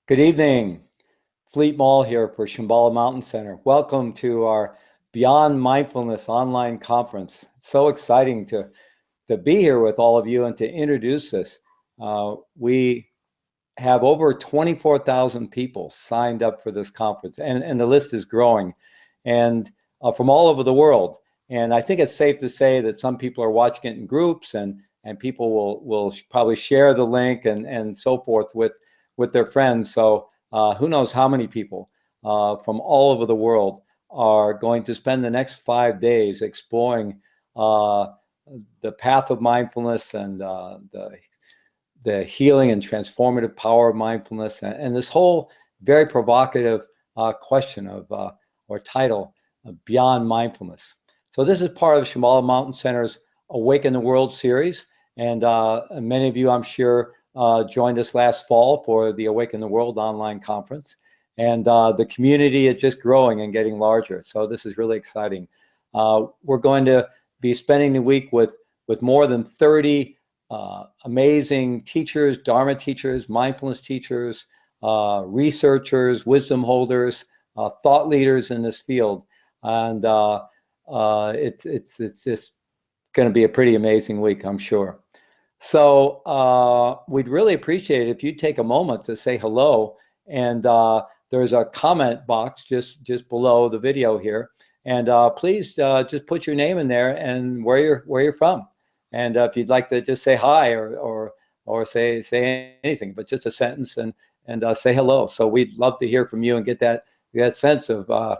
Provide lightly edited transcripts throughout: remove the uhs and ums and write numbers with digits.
Good evening. Fleet Maull here for Shambhala Mountain Center. Welcome to our Beyond Mindfulness online conference. It's so exciting to be here with all of you and to introduce this. We have over 24,000 people signed up for this conference, and the list is growing, and from all over the world. And I think it's safe to say that some people are watching it in groups, and people will probably share the link and so forth with their friends. So who knows how many people from all over the world are going to spend the next 5 days exploring the path of mindfulness and the healing and transformative power of mindfulness, and this whole very provocative question of or title, Beyond Mindfulness. So this is part of Shambhala Mountain Center's Awaken the World series, and many of you, I'm sure, joined us last fall for the Awaken the World online conference, and the community is just growing and getting larger. So this is really exciting. We're going to be spending the week with more than 30 amazing teachers, Dharma teachers, mindfulness teachers, researchers, wisdom holders, thought leaders in this field, and it's just going to be a pretty amazing week, I'm sure. So we'd really appreciate it if you take a moment to say hello, and there's a comment box just below the video here, and please just put your name in there and where you're from. And if you'd like to just say hi or say anything, but just a sentence and say hello. So we'd love to hear from you and get that sense of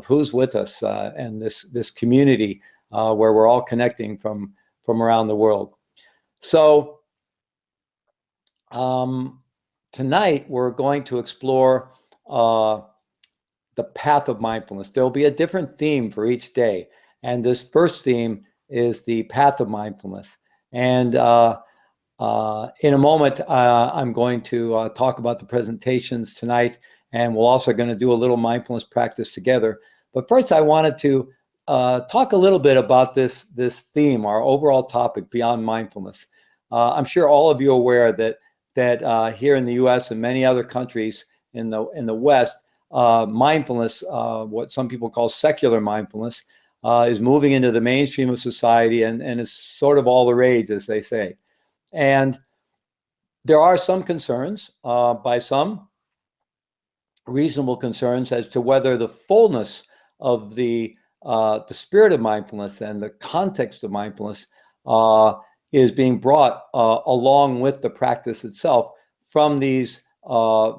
who's with us and this community where we're all connecting from around the world. So tonight we're going to explore the path of mindfulness. There'll be a different theme for each day, and this first theme is the path of mindfulness. And in a moment, I'm going to talk about the presentations tonight, and we're also going to do a little mindfulness practice together. But first, I wanted to talk a little bit about this theme, our overall topic, Beyond Mindfulness. I'm sure all of you are aware that here in the U.S. and many other countries in the West, mindfulness, what some people call secular mindfulness, is moving into the mainstream of society and is sort of all the rage, as they say. And there are some concerns, by some reasonable concerns, as to whether the fullness of the spirit of mindfulness and the context of mindfulness is being brought along with the practice itself from these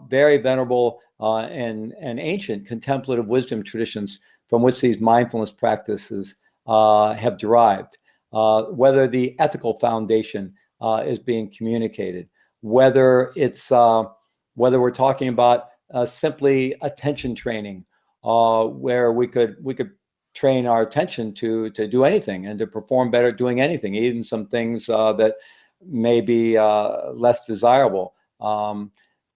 very venerable and ancient contemplative wisdom traditions from which these mindfulness practices have derived, whether the ethical foundation is being communicated, whether we're talking about simply attention training, where we could train our attention to do anything and to perform better doing anything, even some things that may be less desirable,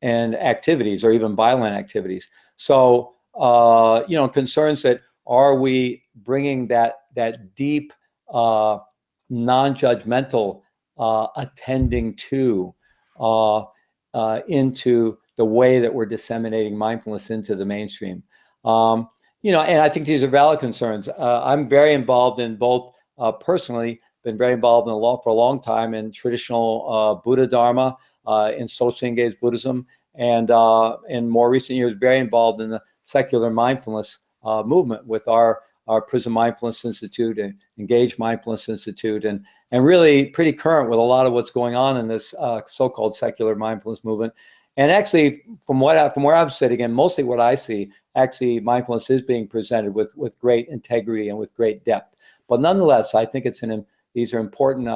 and activities or even violent activities. So concerns that are we bringing that deep non-judgmental attending to into the way that we're disseminating mindfulness into the mainstream. And I think these are valid concerns. I'm very involved in both, personally, been very involved for a long time in traditional Buddha Dharma, in socially engaged Buddhism, and in more recent years, very involved in the secular mindfulness movement with our Prism Mindfulness Institute and Engage Mindfulness Institute, and really pretty current with a lot of what's going on in this so-called secular mindfulness movement. And actually, from where I'm sitting, and mostly what I see, actually mindfulness is being presented with great integrity and with great depth. But nonetheless, I think these are important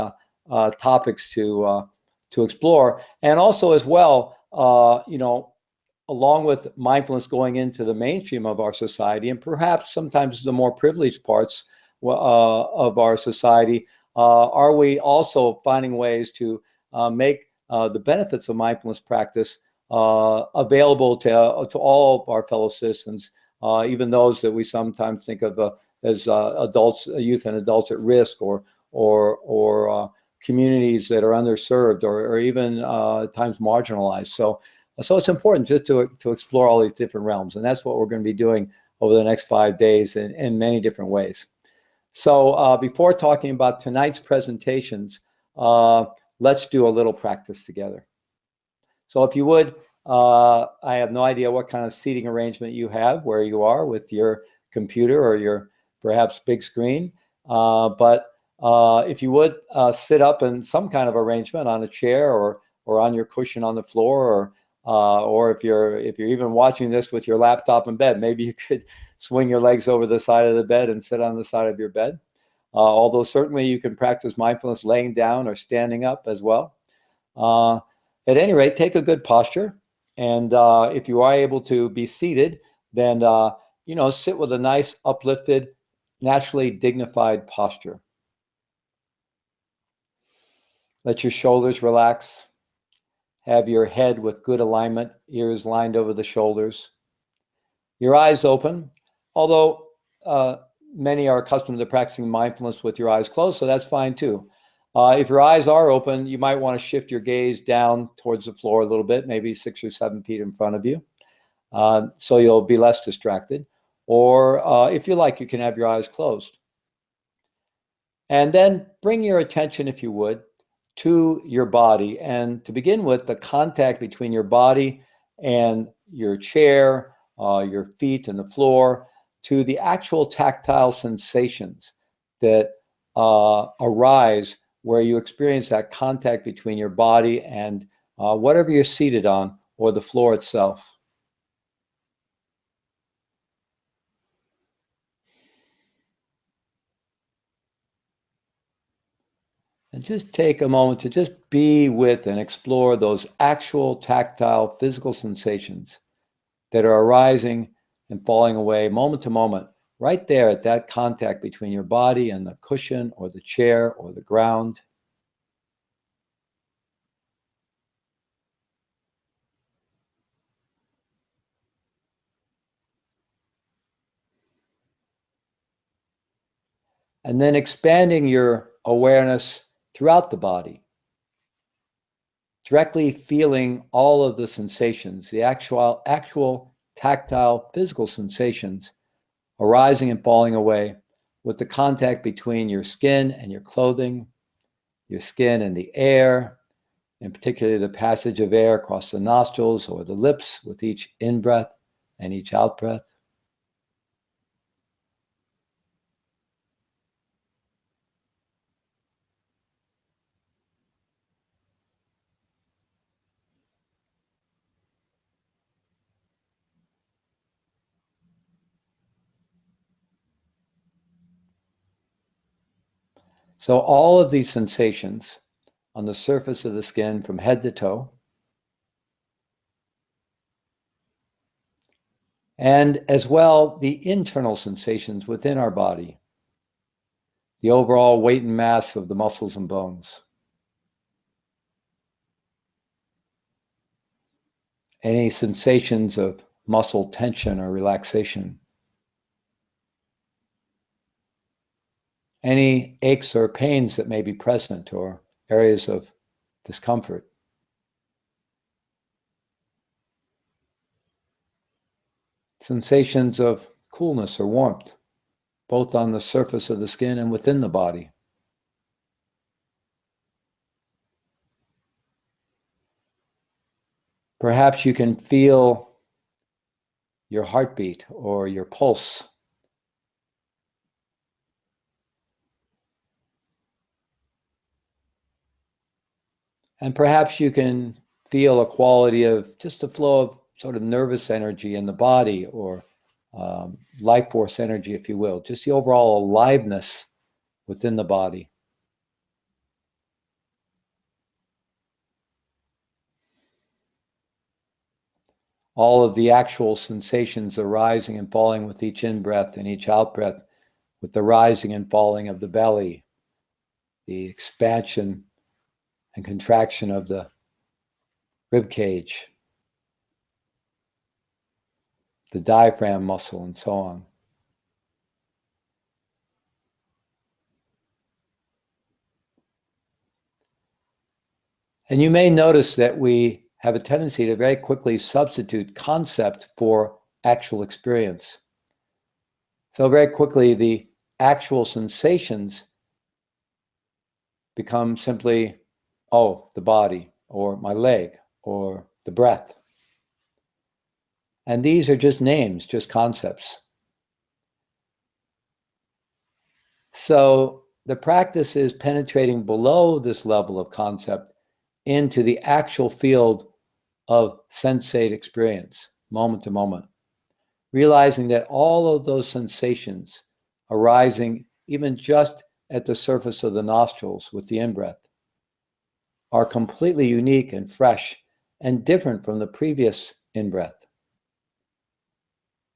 topics to explore, and also as well, along with mindfulness going into the mainstream of our society, and perhaps sometimes the more privileged parts of our society, are we also finding ways to make the benefits of mindfulness practice available to all of our fellow citizens, even those that we sometimes think of as adults, youth and adults at risk, or communities that are underserved or even at times marginalized. So So it's important just to explore all these different realms. And that's what we're going to be doing over the next 5 days in many different ways. So before talking about tonight's presentations, let's do a little practice together. So if you would, I have no idea what kind of seating arrangement you have where you are with your computer or your perhaps big screen. But if you would sit up in some kind of arrangement on a chair or on your cushion on the floor, or if you're even watching this with your laptop in bed, maybe you could swing your legs over the side of the bed and sit on the side of your bed. Although certainly you can practice mindfulness laying down or standing up as well. At any rate, take a good posture. And if you are able to be seated, then, sit with a nice, uplifted, naturally dignified posture. Let your shoulders relax. Have your head with good alignment, ears lined over the shoulders. Your eyes open, although many are accustomed to practicing mindfulness with your eyes closed, so that's fine too. If your eyes are open, you might want to shift your gaze down towards the floor a little bit, maybe 6 or 7 feet in front of you, so you'll be less distracted. Or if you like, you can have your eyes closed. And then bring your attention, if you would, to your body. And to begin with, the contact between your body and your chair, your feet and the floor, to the actual tactile sensations that arise where you experience that contact between your body and whatever you're seated on or the floor itself. And just take a moment to just be with and explore those actual tactile physical sensations that are arising and falling away moment to moment, right there at that contact between your body and the cushion or the chair or the ground. And then expanding your awareness throughout the body, directly feeling all of the sensations, the actual tactile physical sensations arising and falling away with the contact between your skin and your clothing, your skin and the air, and particularly the passage of air across the nostrils or the lips with each in-breath and each out-breath. So all of these sensations on the surface of the skin from head to toe, and as well the internal sensations within our body, the overall weight and mass of the muscles and bones, any sensations of muscle tension or relaxation, any aches or pains that may be present or areas of discomfort. Sensations of coolness or warmth, both on the surface of the skin and within the body. Perhaps you can feel your heartbeat or your pulse. And perhaps you can feel a quality of just a flow of sort of nervous energy in the body, or life force energy, if you will, just the overall aliveness within the body. All of the actual sensations arising and falling with each in-breath and each out-breath, with the rising and falling of the belly, the expansion and contraction of the rib cage, the diaphragm muscle, and so on. And you may notice that we have a tendency to very quickly substitute concept for actual experience. So very quickly, the actual sensations become simply, oh, the body, or my leg, or the breath. And these are just names, just concepts. So the practice is penetrating below this level of concept into the actual field of sensate experience, moment to moment, realizing that all of those sensations arising even just at the surface of the nostrils with the in-breath are completely unique and fresh and different from the previous in-breath.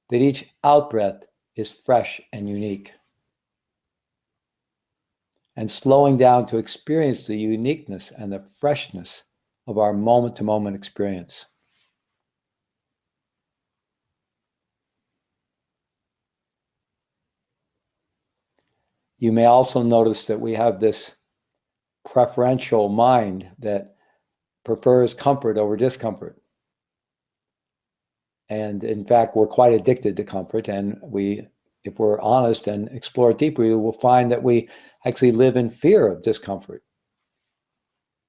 That each out-breath is fresh and unique. And slowing down to experience the uniqueness and the freshness of our moment-to-moment experience. You may also notice that we have this preferential mind that prefers comfort over discomfort. And in fact, we're quite addicted to comfort, and if we're honest and explore it deeply, we'll find that we actually live in fear of discomfort.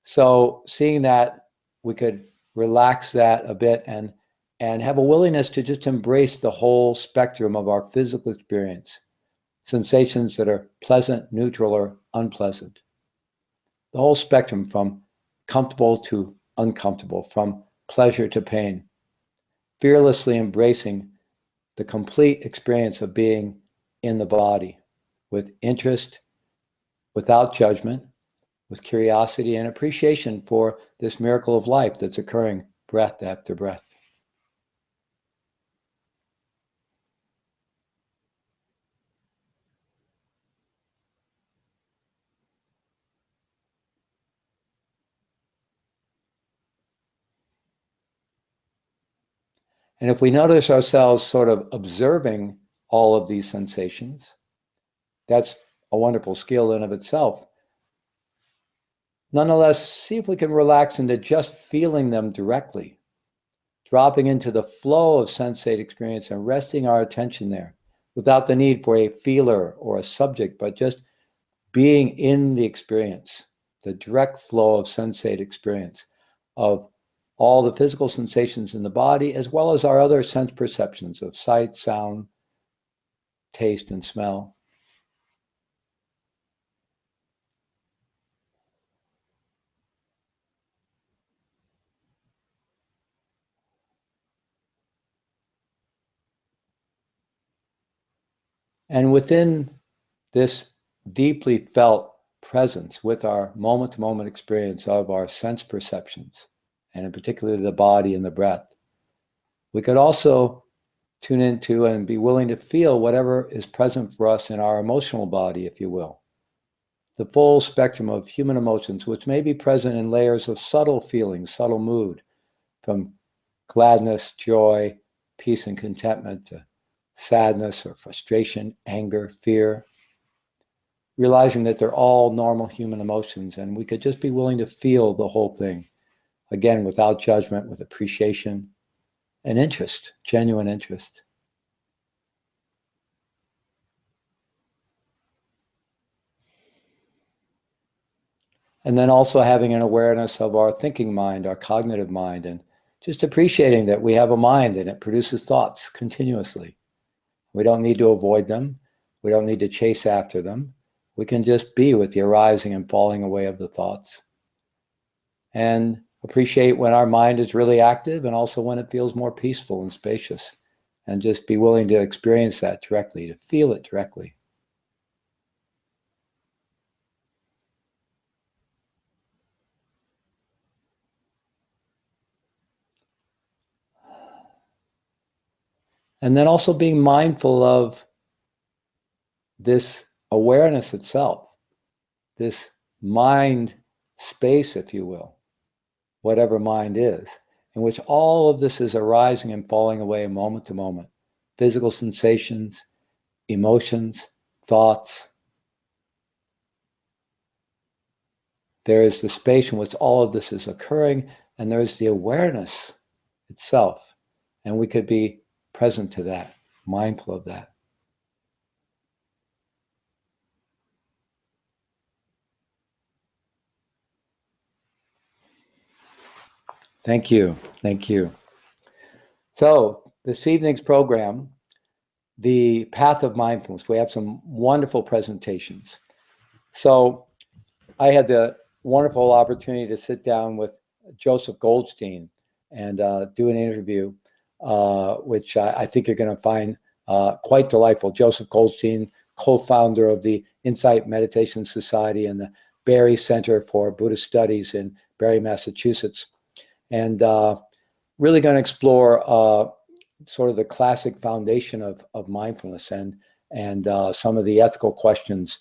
So seeing that, we could relax that a bit and have a willingness to just embrace the whole spectrum of our physical experience, sensations that are pleasant, neutral, or unpleasant. The whole spectrum from comfortable to uncomfortable, from pleasure to pain, fearlessly embracing the complete experience of being in the body with interest, without judgment, with curiosity and appreciation for this miracle of life that's occurring breath after breath. And if we notice ourselves sort of observing all of these sensations, that's a wonderful skill in of itself. Nonetheless, see if we can relax into just feeling them directly, dropping into the flow of sensate experience and resting our attention there without the need for a feeler or a subject, but just being in the experience, the direct flow of sensate experience of all the physical sensations in the body, as well as our other sense perceptions of sight, sound, taste, and smell. And within this deeply felt presence with our moment-to-moment experience of our sense perceptions, and in particular the body and the breath, we could also tune into and be willing to feel whatever is present for us in our emotional body, if you will. The full spectrum of human emotions, which may be present in layers of subtle feelings, subtle mood, from gladness, joy, peace, and contentment to sadness or frustration, anger, fear, realizing that they're all normal human emotions, and we could just be willing to feel the whole thing, again, without judgment, with appreciation and interest, genuine interest. And then also having an awareness of our thinking mind, our cognitive mind, and just appreciating that we have a mind and it produces thoughts continuously. We don't need to avoid them. We don't need to chase after them. We can just be with the arising and falling away of the thoughts. And appreciate when our mind is really active and also when it feels more peaceful and spacious. And just be willing to experience that directly, to feel it directly. And then also being mindful of this awareness itself, this mind space, if you will, whatever mind is, in which all of this is arising and falling away moment to moment. Physical sensations, emotions, thoughts. There is the space in which all of this is occurring, and there's the awareness itself. And we could be present to that, mindful of that. Thank you. Thank you. So this evening's program, the path of mindfulness, we have some wonderful presentations. So I had the wonderful opportunity to sit down with Joseph Goldstein and do an interview, which I think you're going to find quite delightful. Joseph Goldstein, co-founder of the Insight Meditation Society and the Barry Center for Buddhist Studies in Barry, Massachusetts. And really going to explore sort of the classic foundation of mindfulness and some of the ethical questions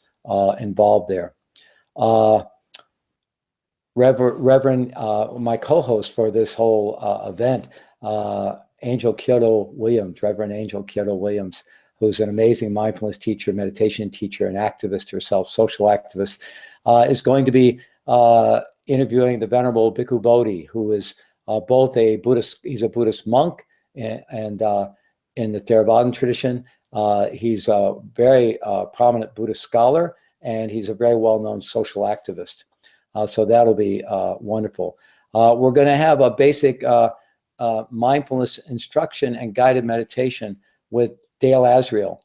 involved there. Reverend, my co-host for this whole event, Angel Kyoto Williams, Reverend Angel Kyoto Williams, who's an amazing mindfulness teacher, meditation teacher, and activist herself, social activist, is going to be interviewing the Venerable Bhikkhu Bodhi, who is both a Buddhist, he's a Buddhist monk, and in the Theravadan tradition, he's a very prominent Buddhist scholar, and he's a very well-known social activist. So that'll be wonderful. We're going to have a basic mindfulness instruction and guided meditation with Dale Asriel,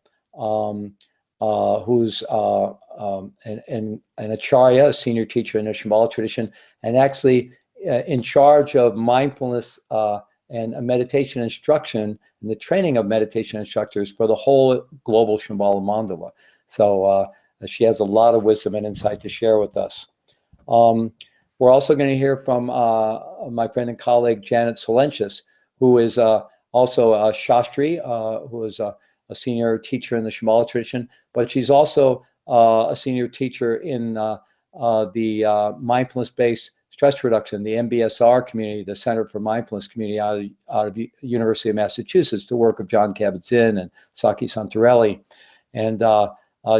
who's an Acharya, a senior teacher in the Shambhala tradition, and actually in charge of mindfulness and meditation instruction and the training of meditation instructors for the whole global Shambhala mandala. So she has a lot of wisdom and insight to share with us. We're also going to hear from my friend and colleague Janet Silentius, who is also a Shastri, who is a senior teacher in the Shambhala tradition, but she's also a senior teacher in the mindfulness-based stress reduction, the MBSR community, the Center for Mindfulness community out of University of Massachusetts, the work of John Kabat-Zinn and Saki Santarelli. And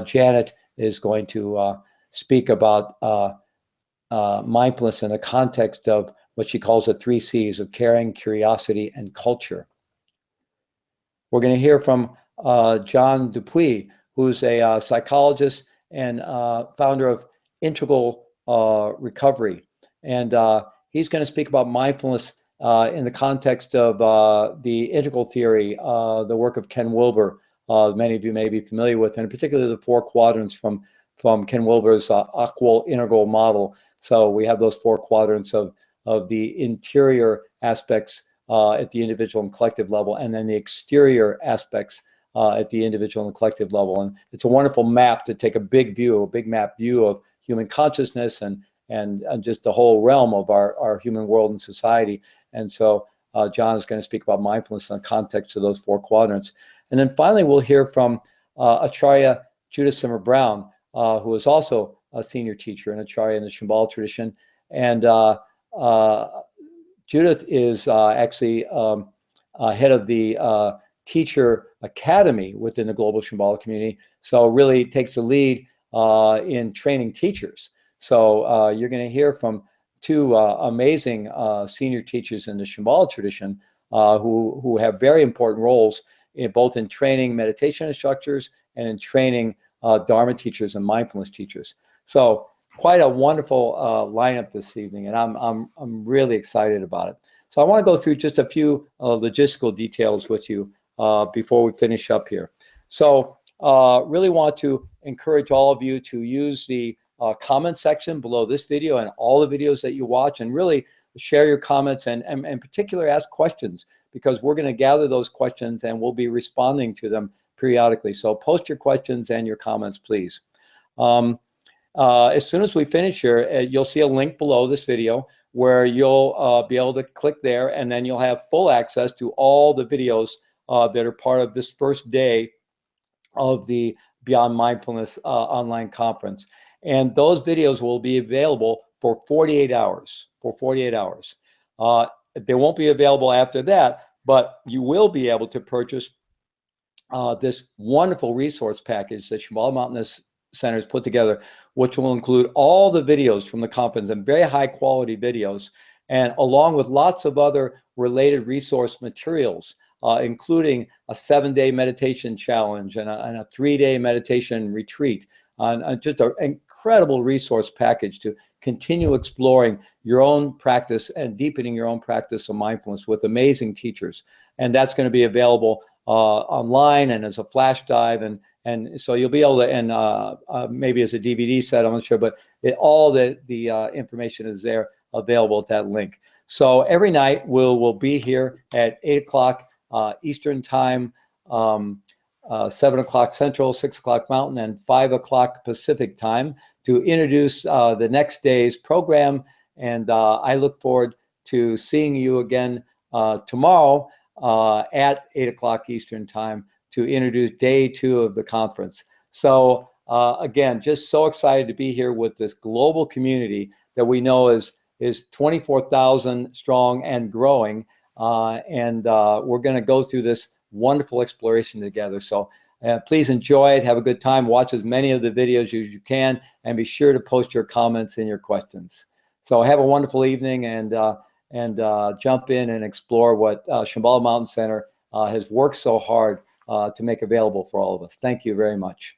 Janet is going to speak about mindfulness in the context of what she calls the 3 C's of caring, curiosity, and culture. We're going to hear from John Dupuy, who's a psychologist and founder of Integral Recovery. And he's going to speak about mindfulness in the context of the integral theory, the work of Ken Wilber, many of you may be familiar with, and particularly the 4 quadrants from Ken Wilber's Aqual integral model. So we have those 4 quadrants of the interior aspects at the individual and collective level, and then the exterior aspects at the individual and collective level. And it's a wonderful map to take a big map view of human consciousness and just the whole realm of our human world and society. And so John is going to speak about mindfulness in the context of those 4 quadrants. And then finally, we'll hear from Acharya Judith Simmer Brown, who is also a senior teacher in Acharya in the Shambhala tradition. And Judith is actually head of the Teacher Academy within the Global Shambhala community. So really takes the lead in training teachers. So you're going to hear from 2 amazing senior teachers in the Shambhala tradition who have very important roles both in training meditation instructors and in training Dharma teachers and mindfulness teachers. So quite a wonderful lineup this evening, and I'm really excited about it. So I want to go through just a few logistical details with you before we finish up here. So really want to encourage all of you to use the comment section below this video and all the videos that you watch, and really share your comments and in particular ask questions, because we're going to gather those questions and we'll be responding to them periodically. So post your questions and your comments, please. As soon as we finish here, you'll see a link below this video where you'll be able to click there, and then you'll have full access to all the videos that are part of this first day of the Beyond Mindfulness online conference. And those videos will be available for 48 hours. They won't be available after that, but you will be able to purchase this wonderful resource package that Shambhala Mountainous Center has put together, which will include all the videos from the conference and very high quality videos. and along with lots of other related resource materials, including a 7-day meditation challenge and a 3-day meditation retreat, on just an incredible resource package to continue exploring your own practice and deepening your own practice of mindfulness with amazing teachers. And that's going to be available online and as a flash drive, and so you'll be able to, and maybe as a DVD set, I'm not sure, but all the information is there available at that link. So every night we'll be here at 8 o'clock Eastern time, 7 o'clock Central, 6 o'clock Mountain, and 5 o'clock Pacific time to introduce the next day's program. And I look forward to seeing you again tomorrow at 8 o'clock Eastern time to introduce day 2 of the conference. So again, just so excited to be here with this global community that we know is 24,000 strong and growing. And we're going to go through this wonderful exploration together. So please enjoy it. Have a good time. Watch as many of the videos as you can, and be sure to post your comments and your questions. So have a wonderful evening, and jump in and explore what Shambhala Mountain Center has worked so hard to make available for all of us. Thank you very much.